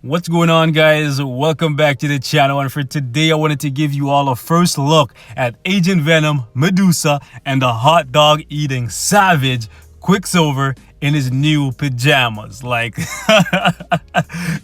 What's going on, guys? Welcome back to the channel, and for today I wanted to give you all a first look at Agent Venom, Medusa, and the hot dog eating savage Quicksilver in his new pajamas.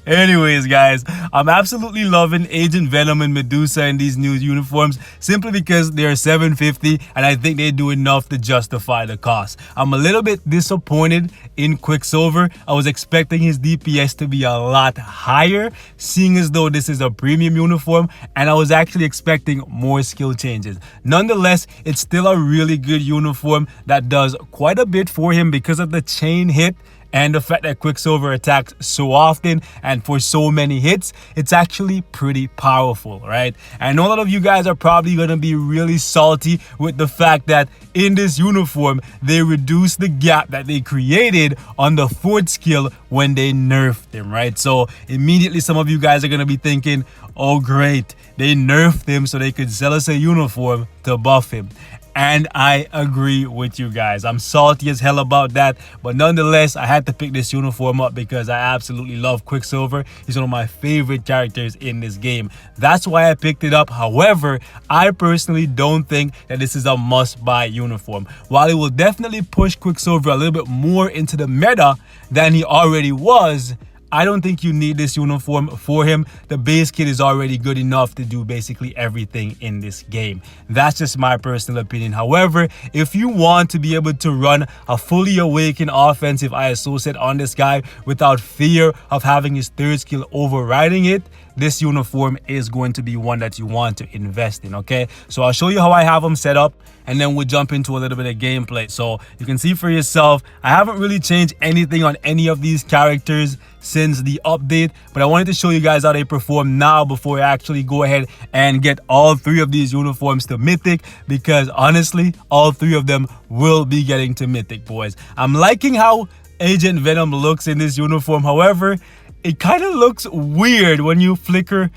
Anyways, guys, I'm absolutely loving Agent Venom and Medusa in these new uniforms simply because they're $750 and I think they do enough to justify the cost. I'm a little bit disappointed in Quicksilver. I was expecting his DPS to be a lot higher, seeing as though this is a premium uniform, and I was actually expecting more skill changes. Nonetheless, it's still a really good uniform that does quite a bit for him because of the chain hit and the fact that Quicksilver attacks so often and for so many hits. It's actually pretty powerful, right? I know a lot of you guys are probably going to be really salty with the fact that in this uniform they reduced the gap that they created on the fourth skill when they nerfed him, right? So immediately some of you guys are going to be thinking, oh great, they nerfed him so they could sell us a uniform to buff him. And I agree with you guys. I'm salty as hell about that. But nonetheless, I had to pick this uniform up because I absolutely love Quicksilver. He's one of my favorite characters in this game. That's why I picked it up. However, I personally don't think that this is a must-buy uniform. While it will definitely push Quicksilver a little bit more into the meta than he already was, I don't think you need this uniform for him. The base kit is already good enough to do basically everything in this game. That's just my personal opinion. However, if you want to be able to run a fully awakened offensive ISO set on this guy without fear of having his third skill overriding it, this uniform is going to be one that you want to invest in, okay? So I'll show you how I have them set up, and then we'll jump into a little bit of gameplay. So you can see for yourself, I haven't really changed anything on any of these characters since the update, but I wanted to show you guys how they perform now before I actually go ahead and get all three of these uniforms to Mythic, because honestly, all three of them will be getting to Mythic, boys. I'm liking how Agent Venom looks in this uniform. However, it kind of looks weird when you flicker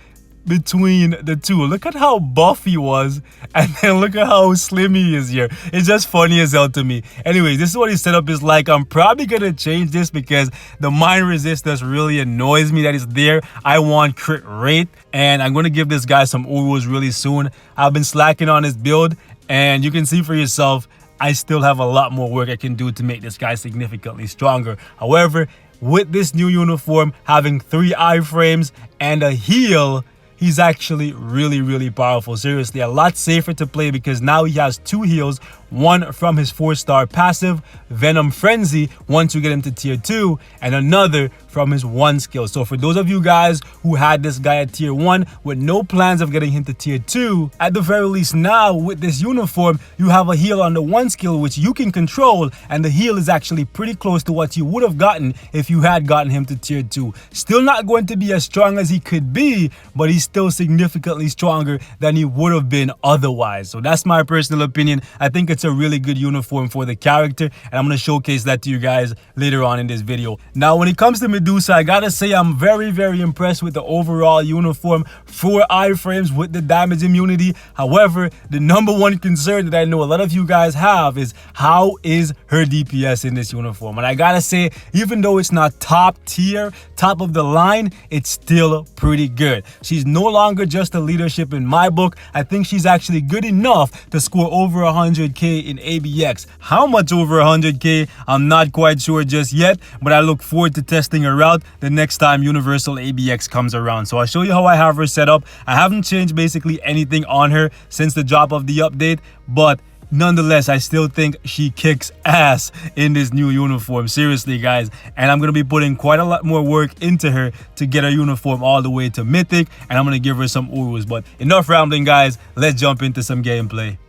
between the two. Look at how buff he was, and then look at how slim he is here. It's just funny as hell to me. Anyway, this is what his setup is like. I'm probably gonna change this because the mine resistance really annoys me that it's there. I want crit rate, and I'm gonna give this guy some Urus really soon. I've been slacking on his build, and you can see for yourself, I still have a lot more work I can do to make this guy significantly stronger. However, with this new uniform having 3 iframes and a heal, he's actually really powerful. Seriously, a lot safer to play because now he has 2 heals, one from his 4-star passive, Venom Frenzy, once you get him to tier 2, and another from his 1 skill. So for those of you guys who had this guy at tier 1 with no plans of getting him to tier 2, at the very least now with this uniform, you have a heal on the 1 skill which you can control, and the heal is actually pretty close to what you would have gotten if you had gotten him to tier 2. Still not going to be as strong as he could be, but he's still significantly stronger than he would have been otherwise. So that's my personal opinion. I think it's a really good uniform for the character, and I'm going to showcase that to you guys later on in this video. Now, when it comes to Medusa, I gotta say I'm very impressed with the overall uniform. 4 iframes with the damage immunity. However, the number one concern that I know a lot of you guys have is how is her DPS in this uniform. And I gotta say, even though it's not top tier, top of the line, it's still pretty good. She's no longer just a leadership in my book. I think she's actually good enough to score over 100k in ABX. How much over 100k, I'm not quite sure just yet, but I look forward to testing her out the next time Universal ABX comes around. So I'll show you how I have her set up. I haven't changed basically anything on her since the drop of the update, but nonetheless, I still think she kicks ass in this new uniform. Seriously, guys. And I'm going to be putting quite a lot more work into her to get her uniform all the way to Mythic. And I'm going to give her some Urus. But enough rambling, guys. Let's jump into some gameplay.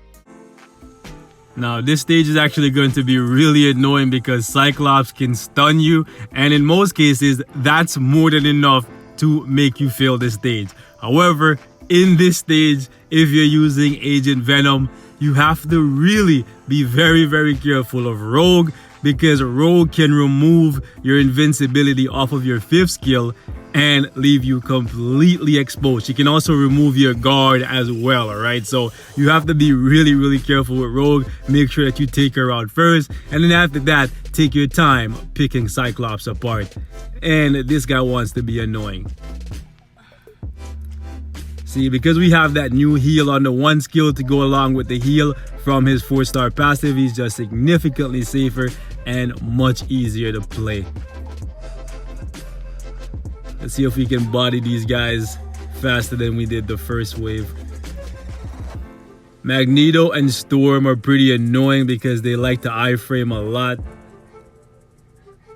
Now, this stage is actually going to be really annoying because Cyclops can stun you. And in most cases, that's more than enough to make you fail this stage. However, in this stage, if you're using Agent Venom, you have to really be very careful of Rogue, because Rogue can remove your invincibility off of your 5th skill and leave you completely exposed. She can also remove your guard as well, all right? So you have to be really careful with Rogue. Make sure that you take her out first, and then after that, take your time picking Cyclops apart. And this guy wants to be annoying. See, because we have that new heal on the 1 skill to go along with the heal from his 4-star passive, he's just significantly safer and much easier to play. Let's see if we can body these guys faster than we did the first wave. Magneto and Storm are pretty annoying because they like to iframe a lot.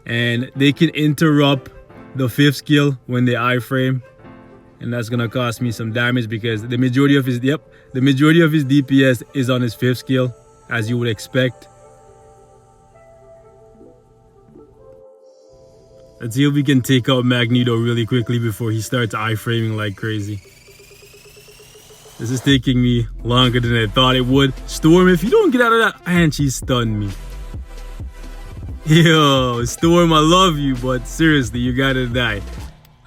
And they can interrupt the 5th skill when they iframe. And that's gonna cost me some damage because the majority of his DPS is on his 5th skill, as you would expect. Let's see if we can take out Magneto really quickly before he starts iframing like crazy. This is taking me longer than I thought it would. Storm, if you don't get out of that, and she stunned me. Yo, Storm, I love you, but seriously, you gotta die.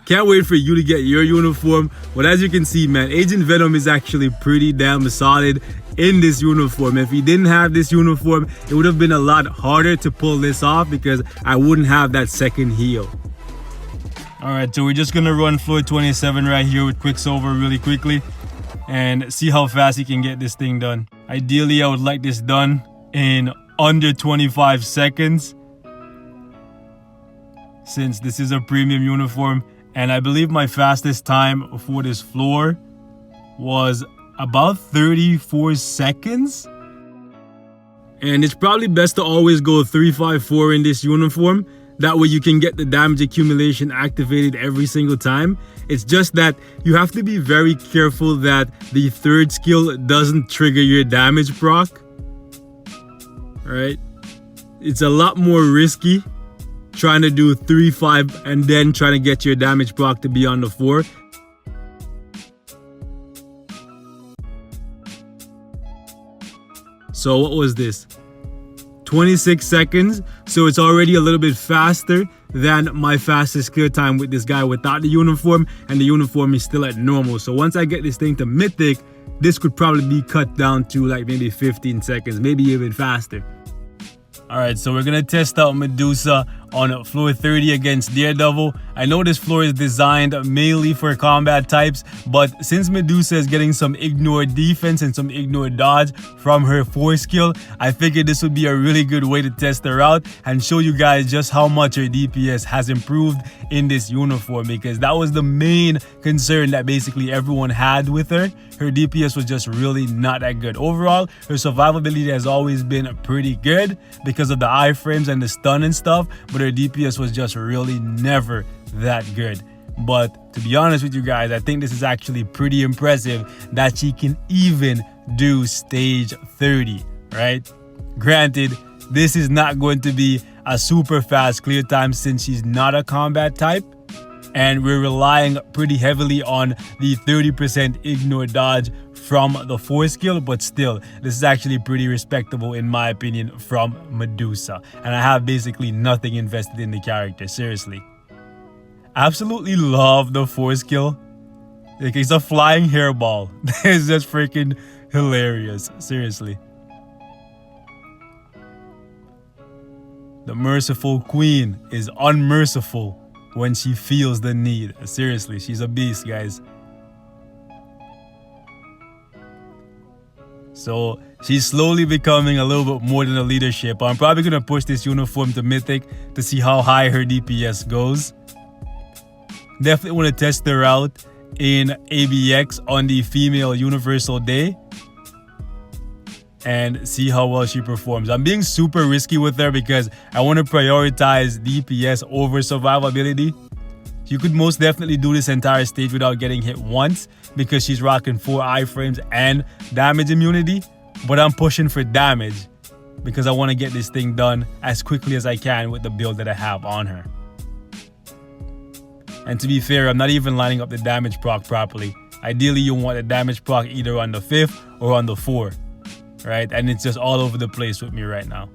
Can't wait for you to get your uniform. But as you can see, man, Agent Venom is actually pretty damn solid in this uniform. If he didn't have this uniform, it would have been a lot harder to pull this off because I wouldn't have that second heal. Alright, so we're just gonna run floor 27 right here with Quicksilver really quickly and see how fast he can get this thing done. Ideally, I would like this done in under 25 seconds since this is a premium uniform. And I believe my fastest time for this floor was about 34 seconds. And it's probably best to always go 354 in this uniform. That way you can get the damage accumulation activated every single time. It's just that you have to be very careful that the 3rd skill doesn't trigger your damage proc. Alright? It's a lot more risky trying to do 3-5 and then trying to get your damage proc to be on the 4. So what was this? 26 seconds. So it's already a little bit faster than my fastest clear time with this guy without the uniform, and the uniform is still at normal. So once I get this thing to mythic, this could probably be cut down to like maybe 15 seconds, maybe even faster. Alright, so we're gonna test out Medusa on floor 30 against Daredevil. I know this floor is designed mainly for combat types, but since Medusa is getting some ignore defense and some ignore dodge from her 4 skill, I figured this would be a really good way to test her out and show you guys just how much her DPS has improved in this uniform, because that was the main concern that basically everyone had with her. Her DPS was just really not that good. Overall, her survivability has always been pretty good because of the iframes and the stun and stuff, but her DPS was just really never that good. But to be honest with you guys, I think this is actually pretty impressive that she can even do stage 30, right? Granted, this is not going to be a super fast clear time since she's not a combat type, and we're relying pretty heavily on the 30% ignore dodge from the 4 skill, but still, this is actually pretty respectable in my opinion from Medusa. And I have basically nothing invested in the character, seriously. Absolutely love the 4 skill. Like, it's a flying hairball. It's just freaking hilarious, seriously. The merciful queen is unmerciful when she feels the need. Seriously, she's a beast, guys. So she's slowly becoming a little bit more than a leadership. I'm probably going to push this uniform to Mythic to see how high her DPS goes. Definitely want to test her out in ABX on the female universal day and see how well she performs. I'm being super risky with her because I want to prioritize DPS over survivability. You could most definitely do this entire stage without getting hit once because she's rocking 4 iframes and damage immunity. But I'm pushing for damage because I want to get this thing done as quickly as I can with the build that I have on her. And to be fair, I'm not even lining up the damage proc properly. Ideally, you want the damage proc either on the 5th or on the 4, right? And it's just all over the place with me right now.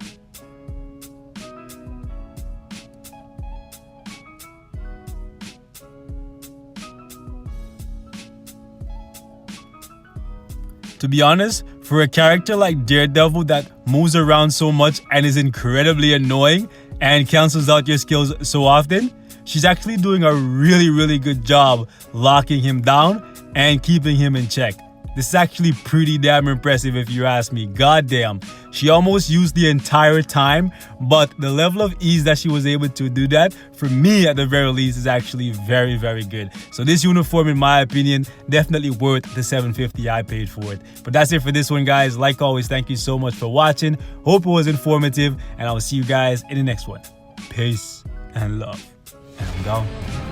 To be honest, for a character like Daredevil that moves around so much and is incredibly annoying, and cancels out your skills so often, she's actually doing a really good job locking him down and keeping him in check. This is actually pretty damn impressive if you ask me. Goddamn. She almost used the entire time, but the level of ease that she was able to do that, for me at the very least, is actually very good. So this uniform, in my opinion, definitely worth the $750 I paid for it. But that's it for this one, guys. Like always, thank you so much for watching. Hope it was informative, and I will see you guys in the next one. Peace and love. And I'm gone.